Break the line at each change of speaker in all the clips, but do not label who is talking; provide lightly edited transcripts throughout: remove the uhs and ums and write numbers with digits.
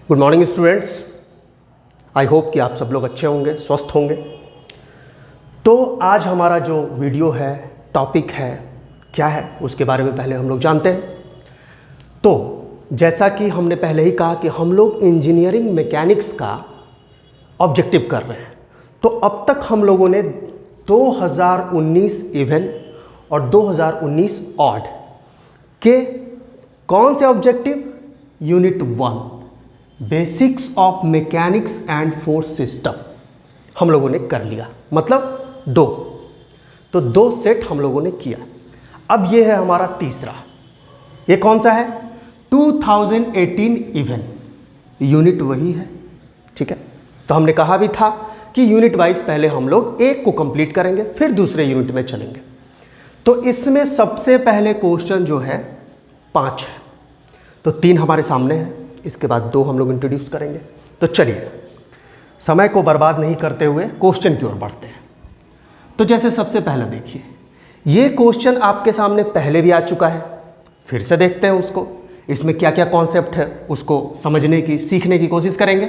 Good morning students. I hope कि आप सब लोग अच्छे होंगे, स्वस्थ होंगे। तो आज हमारा जो वीडियो है, टॉपिक है, क्या है उसके बारे में पहले हम लोग जानते हैं। तो जैसा कि हमने पहले ही कहा कि हम लोग इंजीनियरिंग मैकेनिक्स का ऑब्जेक्टिव कर रहे हैं। तो अब तक हम लोगों ने 2019 इवन और 2019 ऑड के कौन से objective, unit 1 basics of mechanics and force system हम लोगों ने कर लिया, मतलब 2। तो 2 सेट हम लोगों ने किया। अब ये है हमारा तीसरा। ये कौन सा है? 2018 इवन, यूनिट वही है, ठीक है। तो हमने कहा भी था कि यूनिट वाइज पहले हम लोग एक को कंप्लीट करेंगे, फिर दूसरे यूनिट में चलेंगे। तो इसमें सबसे पहले क्वेश्चन जो है 5 है, तो 3 हमारे सामने हैं, इसके बाद 2 हम लोग इंट्रोड्यूस करेंगे। तो चलिए समय को बर्बाद नहीं करते हुए क्वेश्चन की ओर बढ़ते हैं। तो जैसे सबसे पहले देखिए, ये क्वेश्चन आपके सामने पहले भी आ चुका है, फिर से देखते हैं उसको। इसमें क्या क्या कॉन्सेप्ट है उसको समझने की, सीखने की कोशिश करेंगे।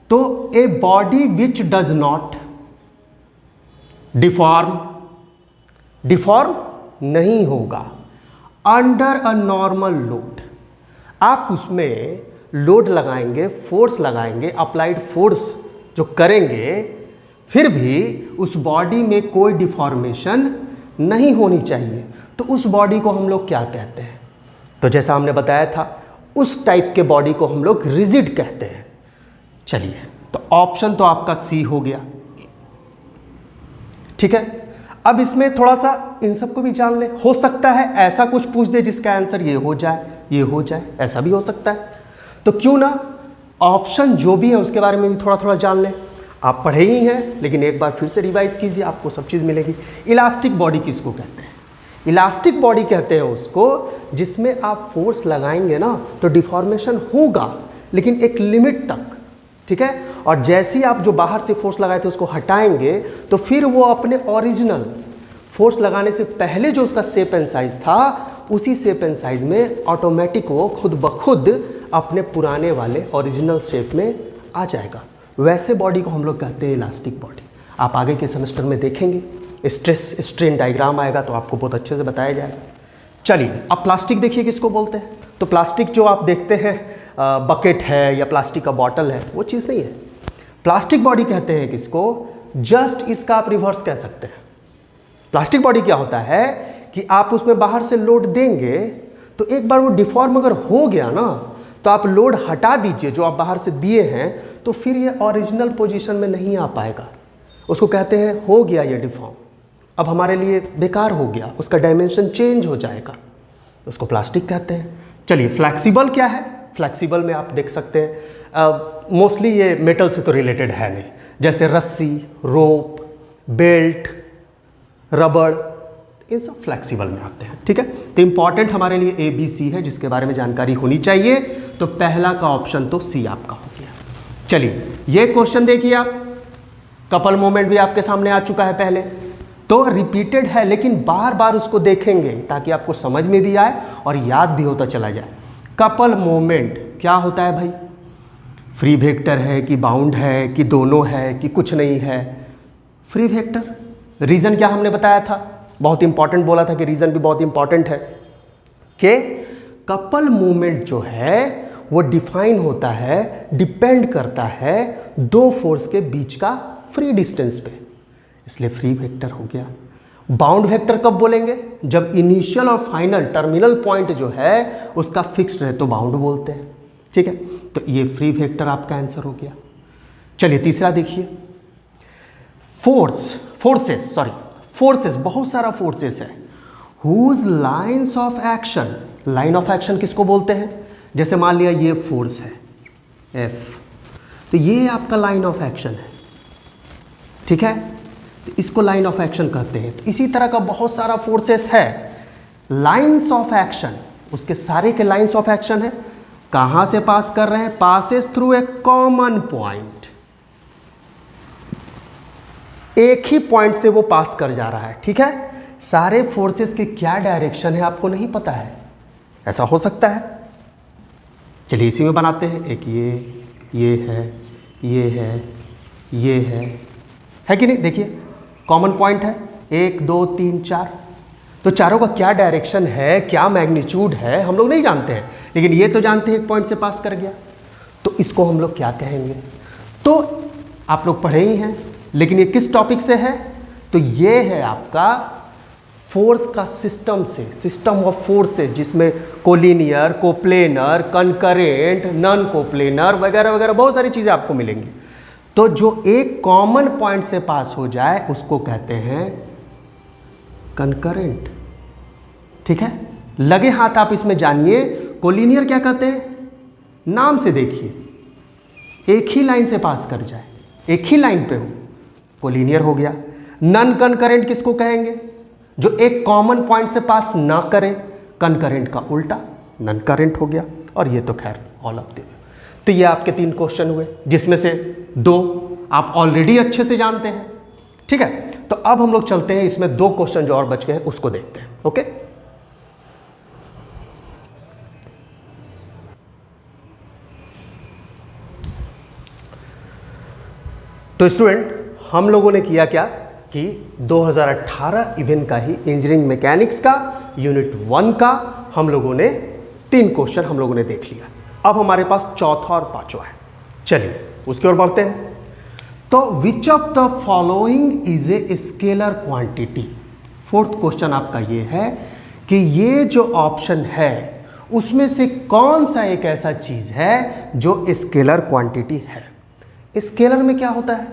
तो a body which does not deform नहीं होगा अंडर अ नॉर्मल लोड। आप उसमें लोड लगाएंगे, फोर्स लगाएंगे, अप्लाइड फोर्स जो करेंगे, फिर भी उस बॉडी में कोई डिफॉर्मेशन नहीं होनी चाहिए। तो उस बॉडी को हम लोग क्या कहते हैं? तो जैसा हमने बताया था, उस टाइप के बॉडी को हम लोग रिजिड कहते हैं। चलिए, तो ऑप्शन तो आपका सी हो गया, ठीक है। अब इसमें थोड़ा सा इन सबको भी जान ले। हो सकता है ऐसा कुछ पूछ दे जिसका आंसर ये हो जाए, ये हो जाए, ऐसा भी हो सकता है। तो क्यों ना ऑप्शन जो भी है उसके बारे में भी थोड़ा थोड़ा जान लें। आप पढ़े ही हैं, लेकिन एक बार फिर से रिवाइज कीजिए, आपको सब चीज़ मिलेगी। इलास्टिक बॉडी किसको कहते हैं? इलास्टिक बॉडी कहते हैं उसको जिसमें आप फोर्स लगाएंगे ना तो डिफॉर्मेशन होगा, लेकिन एक लिमिट तक, ठीक है। और जैसे ही आप जो बाहर से फोर्स लगाए थे उसको हटाएंगे तो फिर वो अपने ओरिजिनल फोर्स लगाने से पहले जो उसका शेप एंड साइज था, उसी शेप एंड साइज में ऑटोमेटिक वो खुद ब खुद अपने पुराने वाले ओरिजिनल शेप में आ जाएगा। वैसे बॉडी को हम लोग कहते हैं इलास्टिक बॉडी। आप आगे के सेमेस्टर में देखेंगे, स्ट्रेस स्ट्रेन डायग्राम आएगा तो आपको बहुत अच्छे से बताया जाएगा। चलिए, अब प्लास्टिक देखिए किसको बोलते हैं। तो प्लास्टिक जो आप देखते हैं बकेट है या प्लास्टिक का बॉटल है, वो चीज़ नहीं है। प्लास्टिक बॉडी कहते हैं किसको? जस्ट इसका आप रिवर्स कह सकते हैं। प्लास्टिक बॉडी क्या होता है कि आप उसमें बाहर से लोड देंगे तो एक बार वो डिफॉर्म अगर हो गया ना, तो आप लोड हटा दीजिए जो आप बाहर से दिए हैं, तो फिर ये ओरिजिनल पोजीशन में नहीं आ पाएगा। उसको कहते हैं हो गया ये डिफॉर्म, अब हमारे लिए बेकार हो गया, उसका डायमेंशन चेंज हो जाएगा, उसको प्लास्टिक कहते हैं। चलिए, फ्लैक्सिबल क्या है? फ्लैक्सिबल में आप देख सकते हैं मोस्टली ये मेटल से तो रिलेटेड है नहीं, जैसे रस्सी, रोप, बेल्ट, रबड़, इन सब फ्लैक्सिबल में आते हैं, ठीक है। तो इंपॉर्टेंट हमारे लिए ABC है जिसके बारे में जानकारी होनी चाहिए। तो पहला का ऑप्शन तो सी आपका हो गया। चलिए, ये क्वेश्चन देखिए आप, कपल मोमेंट भी आपके सामने आ चुका है पहले, तो रिपीटेड है, लेकिन बार बार उसको देखेंगे ताकि आपको समझ में भी आए और याद भी होता चला जाए। कपल मोमेंट क्या होता है भाई? फ्री वेक्टर है कि बाउंड है कि दोनों है कि कुछ नहीं है? Free vector. रीजन क्या हमने बताया था? बहुत इंपॉर्टेंट बोला था कि रीजन भी बहुत इंपॉर्टेंट है कि कपल मूवमेंट जो है वो डिफाइन होता है, डिपेंड करता है 2 फोर्स के बीच का फ्री डिस्टेंस पे, इसलिए फ्री वेक्टर हो गया। बाउंड वेक्टर कब बोलेंगे? जब इनिशियल और फाइनल टर्मिनल पॉइंट जो है उसका फिक्स्ड है तो बाउंड बोलते हैं, ठीक है। तो ये फ्री वेक्टर आपका आंसर हो गया। चलिए, तीसरा देखिए, फोर्सेस, बहुत सारा फोर्सेस है। Whose lines of action, line of action किसको बोलते हैं? जैसे मान लिया ये फोर्स है F, तो ये आपका लाइन ऑफ एक्शन है, ठीक है। तो इसको लाइन ऑफ एक्शन कहते हैं। तो इसी तरह का बहुत सारा फोर्सेस है। लाइन्स ऑफ एक्शन, उसके सारे के लाइन्स ऑफ एक्शन है, कहां से पास कर रहे हैं? Passes through a common point, एक ही पॉइंट से वो पास कर जा रहा है, ठीक है। सारे फोर्सेस के क्या डायरेक्शन है आपको नहीं पता है, ऐसा हो सकता है। चलिए इसी में बनाते हैं। एक ये है, ये है, ये है कि नहीं? देखिए कॉमन पॉइंट है 1 2 3 4। तो चारों का क्या डायरेक्शन है, क्या मैग्नीट्यूड है, हम लोग नहीं जानते हैं, लेकिन ये तो जानते हैं एक पॉइंट से पास कर गया। तो इसको हम लोग क्या कहेंगे? तो आप लोग पढ़े ही हैं, लेकिन ये किस टॉपिक से है? तो ये है आपका फोर्स का सिस्टम से, सिस्टम ऑफ फोर्सेस, जिसमें collinear, coplanar, concurrent, non coplanar वगैरह वगैरह बहुत सारी चीज़ें आपको मिलेंगी। तो जो एक कॉमन पॉइंट से पास हो जाए उसको कहते हैं कनकरेंट। ठीक है, लगे हाथ आप इसमें जानिए। कोलिनियर क्या कहते हैं? नाम से देखिए, एक ही लाइन से पास कर जाए, एक ही लाइन पे हो, कोलिनियर हो गया। नॉन कनकरेंट किसको कहेंगे? जो एक कॉमन पॉइंट से पास ना करे, कनकरेंट का उल्टा नॉन करेंट हो गया। और ये तो खैर ऑल ऑफ द। तो ये आपके 3 क्वेश्चन हुए, जिसमें से 2 आप ऑलरेडी अच्छे से जानते हैं। ठीक है, तो अब हम लोग चलते हैं, इसमें 2 क्वेश्चन जो और बच गए हैं उसको देखते हैं। ओके, तो स्टूडेंट हम लोगों ने किया क्या कि 2018 इवेंट का ही इंजीनियरिंग मैकेनिक्स का यूनिट 1 का हम लोगों ने 3 क्वेश्चन हम लोगों ने देख लिया। अब हमारे पास चौथा और पांचवा है, चलिए उसकी ओर बढ़ते हैं। तो which of the following is a scalar quantity? 4th question आपका ये है कि ये जो ऑप्शन है उसमें से कौन सा एक ऐसा चीज है जो स्केलर क्वांटिटी है। स्केलर में क्या होता है,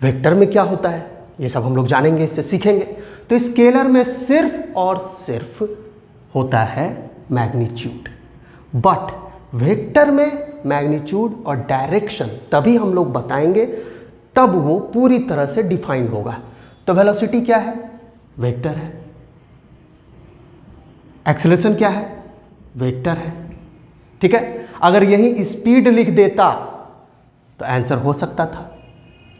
वेक्टर में क्या होता है, ये सब हम लोग जानेंगे, इससे सीखेंगे। तो स्केलर में सिर्फ और सिर्फ होता है मैग्नीट्यूड, बट वेक्टर में मैग्नीट्यूड और डायरेक्शन तभी हम लोग बताएंगे तब वो पूरी तरह से डिफाइन होगा। तो वेलोसिटी क्या है? वेक्टर है। एक्सेलरेशन क्या है? वेक्टर है। ठीक है, अगर यही स्पीड लिख देता तो आंसर हो सकता था,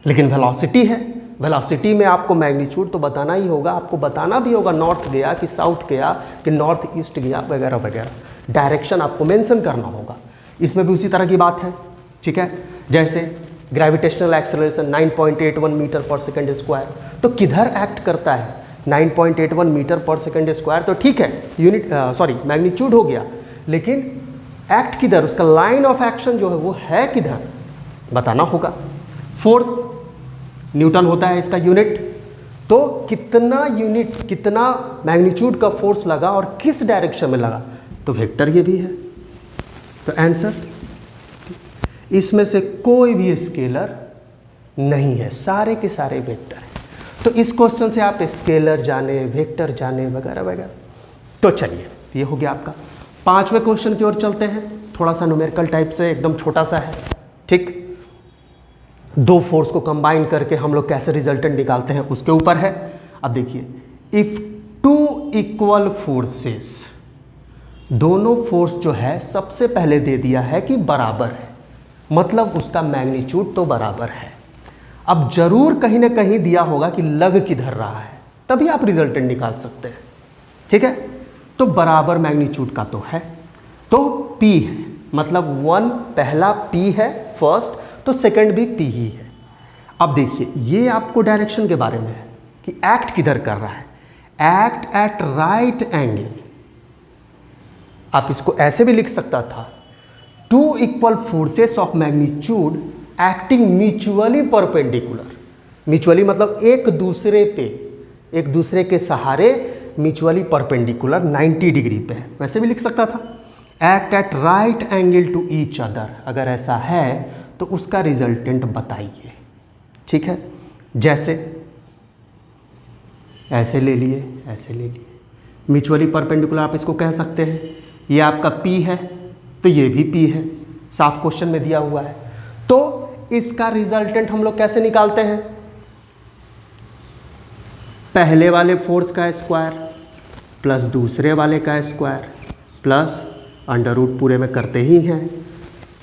लेकिन वेलोसिटी है। वेलोसिटी में आपको मैग्नीट्यूड तो बताना ही होगा, आपको बताना भी होगा नॉर्थ गया कि साउथ गया कि नॉर्थ ईस्ट गया वगैरह वगैरह। डायरेक्शन आपको मेंशन करना होगा। इसमें भी उसी तरह की बात है। ठीक है, जैसे ग्रेविटेशनल एक्सेलरेशन 9.81 मीटर पर सेकंड स्क्वायर, तो किधर एक्ट करता है? 9.81 मीटर पर सेकंड स्क्वायर तो ठीक है, मैग्नीट्यूड हो गया, लेकिन एक्ट किधर, उसका लाइन ऑफ एक्शन जो है वो है किधर, बताना होगा। फोर्स न्यूटन होता है इसका यूनिट, तो कितना यूनिट, कितना मैग्नीट्यूड का फोर्स लगा और किस डायरेक्शन में लगा, तो वेक्टर ये भी है। तो आंसर, इसमें से कोई भी स्केलर नहीं है, सारे के सारे वेक्टर हैं। तो इस क्वेश्चन से आप स्केलर जाने, वेक्टर जाने वगैरह वगैरह। तो चलिए ये हो गया आपका। 5वें क्वेश्चन की ओर चलते हैं, थोड़ा सा न्यूमेरिकल टाइप से, एकदम छोटा सा है। ठीक, 2 फोर्स को कंबाइन करके हम लोग कैसे रिजल्टेंट निकालते हैं उसके ऊपर है। अब देखिए, इफ 2 इक्वल फोर्सेस, दोनों फोर्स जो है सबसे पहले दे दिया है कि बराबर है, मतलब उसका मैग्नीट्यूड तो बराबर है। अब जरूर कहीं ना कहीं दिया होगा कि लग किधर रहा है, तभी आप रिजल्टेंट निकाल सकते हैं। ठीक है, तो बराबर मैग्नीट्यूड का तो है, तो P है, मतलब 1 पहला P है फर्स्ट, तो सेकंड भी P ही है। अब देखिए, ये आपको डायरेक्शन के बारे में है कि एक्ट किधर कर रहा है, एक्ट एट राइट एंगल। आप इसको ऐसे भी लिख सकता था, 2 equal forces of magnitude acting mutually perpendicular. Mutually मतलब एक दूसरे पे, एक दूसरे के सहारे म्यूचुअली परपेंडिकुलर 90 डिग्री पे है, वैसे भी लिख सकता था। Act at right angle to each other, अगर ऐसा है तो उसका रिजल्टेंट बताइए। ठीक है, जैसे ऐसे ले लिए, ऐसे ले लिए, म्यूचुअली परपेंडिकुलर आप इसको कह सकते हैं। ये आपका P है तो ये भी P है, साफ क्वेश्चन में दिया हुआ है। तो इसका रिजल्टेंट हम लोग कैसे निकालते हैं? पहले वाले फोर्स का स्क्वायर प्लस दूसरे वाले का स्क्वायर प्लस अंडर रूट पूरे में करते ही हैं,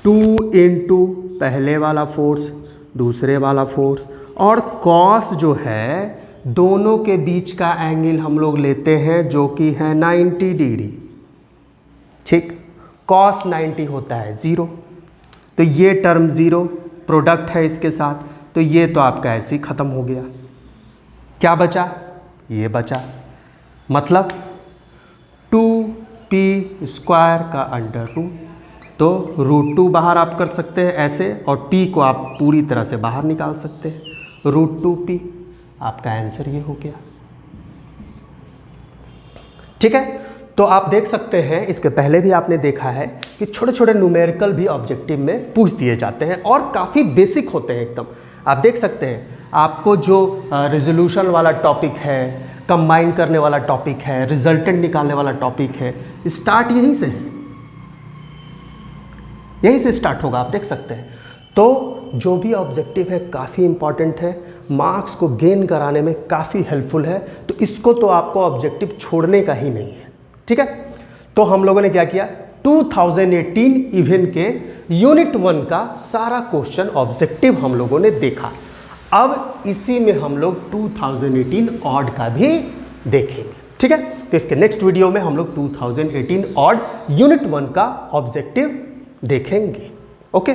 2 इंटू पहले वाला फोर्स दूसरे वाला फोर्स, और कॉस जो है दोनों के बीच का एंगल हम लोग लेते हैं जो कि है 90 डिग्री। ठीक, cos 90 होता है 0, तो ये टर्म 0, प्रोडक्ट है इसके साथ, तो ये तो आपका ऐसे ही ख़त्म हो गया। क्या बचा? ये बचा, मतलब 2p² का अंडर रूट, तो √2 बाहर आप कर सकते हैं ऐसे, और p को आप पूरी तरह से बाहर निकाल सकते हैं, √2p। आपका आंसर ये हो गया। ठीक है, तो आप देख सकते हैं, इसके पहले भी आपने देखा है कि छोटे छोटे न्यूमेरिकल भी ऑब्जेक्टिव में पूछ दिए जाते हैं और काफ़ी बेसिक होते हैं एकदम। आप देख सकते हैं, आपको जो रिजोल्यूशन वाला टॉपिक है, कंबाइन करने वाला टॉपिक है, रिजल्टेंट निकालने वाला टॉपिक है, स्टार्ट यहीं से है, यहीं से स्टार्ट होगा। आप देख सकते हैं, तो जो भी ऑब्जेक्टिव है काफ़ी इंपॉर्टेंट है, मार्क्स को गेन कराने में काफ़ी हेल्पफुल है, तो इसको तो आपको ऑब्जेक्टिव छोड़ने का ही नहीं है। ठीक है, तो हम लोगों ने क्या किया, 2018 इवेंट के यूनिट 1 का सारा क्वेश्चन ऑब्जेक्टिव हम लोगों ने देखा। अब इसी में हम लोग 2018 ऑड का भी देखेंगे। ठीक है, तो इसके नेक्स्ट वीडियो में हम लोग 2018 ऑड यूनिट 1 का ऑब्जेक्टिव देखेंगे। ओके।